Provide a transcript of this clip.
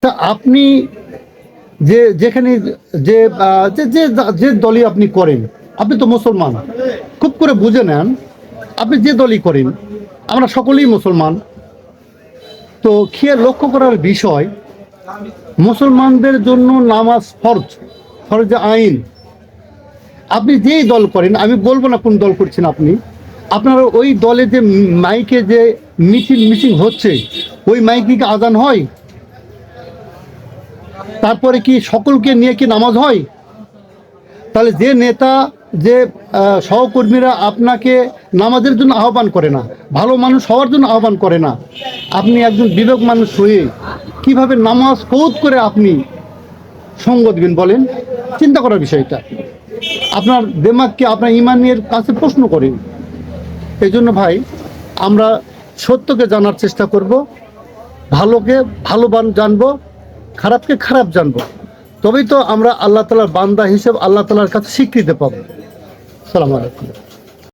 তা আপনি যেখানে যে যে যে দলই আপনি করেন, আপনি তো মুসলমান, খুব করে বুঝে নেন। আপনি যে দলই করেন, আমরা সকলেই মুসলমান। তো খেয়াল লক্ষ্য করার বিষয়, মুসলমানদের জন্য নামাজ ফরজ, ফরজ আইন। আপনি যেই দল করেন, আমি বলবো না কোন দল করছেন আপনি, আপনার ওই দলে যে মাইকে যে মিটিং হচ্ছে, ওই মাইকে কি আজান হয়? তারপরে কি সকলকে নিয়ে কি নামাজ হয়? তাহলে যে নেতা, যে সহকর্মীরা আপনাকে নামাজের জন্য আহ্বান করে না, ভালো মানুষ হওয়ার জন্য আহ্বান করে না, আপনি একজন বিবেক মানুষ হয়ে কিভাবে নামাজ ফৌত করে আপনি সঙ্গ দিবেন বলেন? চিন্তা করার বিষয়টা। আপনার দেমাগকে আপনার ইমানের কাছে প্রশ্ন করেন। এই জন্য ভাই, আমরা সত্যকে জানার চেষ্টা করব, ভালোকে ভালো জানবো, খারাপকে খারাপ জানবো। তবেই তো আমরা আল্লাহ তাআলার বান্দা হিসেবে আল্লাহ তাআলার কাছে স্বীকৃতি পাবো। আসসালামু আলাইকুম।